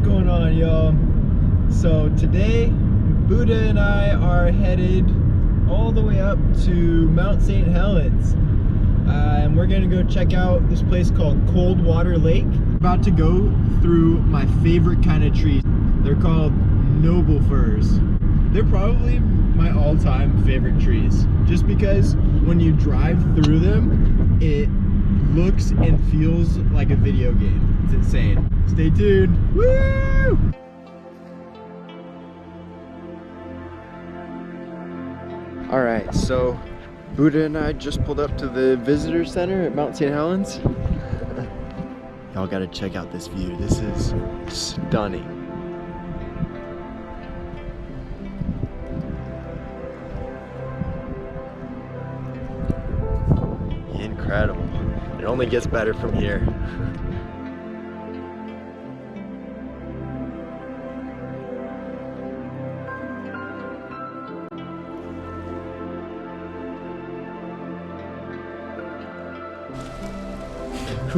going on, y'all? So today, Buddha and I are headed all the way up to Mount St. Helens. And we're gonna go check out this place called Cold Water Lake. About to go through my favorite kind of trees. They're called noble firs. They're probably my all-time favorite trees, just because when you drive through them, it looks and feels like a video game. It's insane. Stay tuned. Woo! All right, so Buddha and I just pulled up to the visitor center at Mount St. Helens. Y'all gotta check out this view. This is stunning. Incredible. It only gets better from here.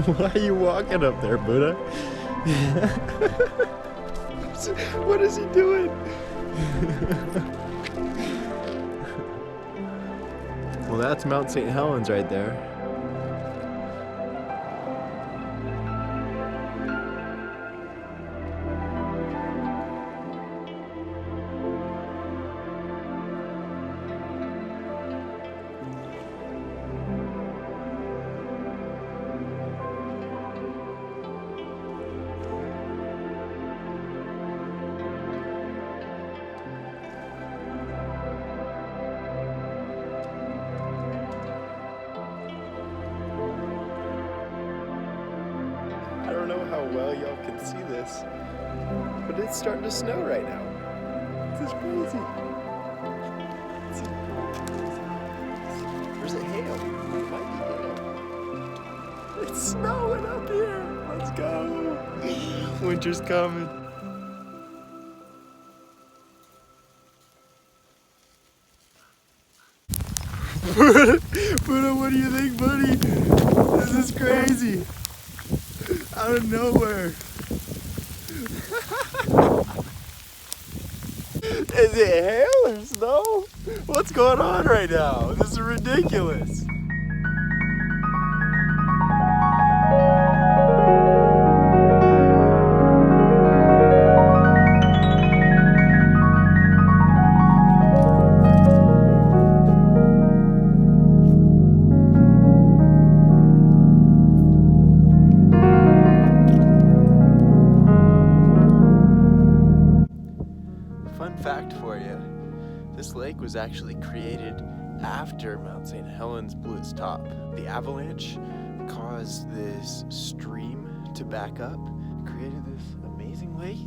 Why are you walking up there, Buddha? What is he doing? Well, that's Mount St. Helens right there. I don't know how well y'all can see this, but it's starting to snow right now. This is crazy. Or is it hail? It might be hail. It's snowing up here. Let's go. Winter's coming. Buddha, what do you think, buddy? This is crazy. Out of nowhere. Is it hail or snow? What's going on right now? This is ridiculous. Fun fact for you, this lake was actually created after Mount St. Helens blew its top. The avalanche caused this stream to back up, created this amazing lake.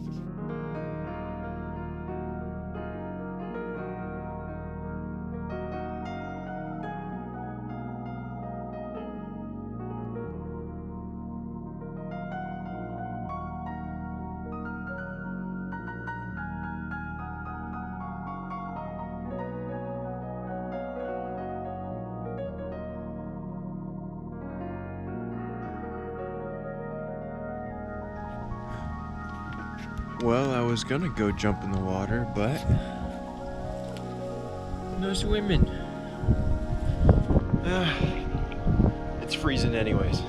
Well, I was gonna go jump in the water, but no swimming. It's freezing anyways.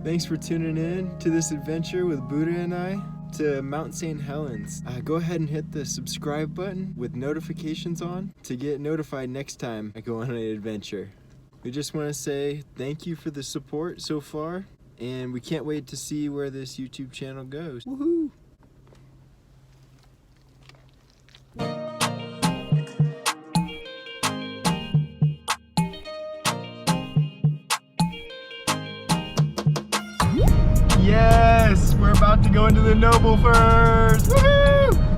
Thanks for tuning in to this adventure with Buddha and I to Mount St. Helens. Go ahead and hit the subscribe button with notifications on to get notified next time I go on an adventure. We just want to say thank you for the support so far, and we can't wait to see where this YouTube channel goes. Woohoo! Yes, we're about to go into the noble first. Woohoo!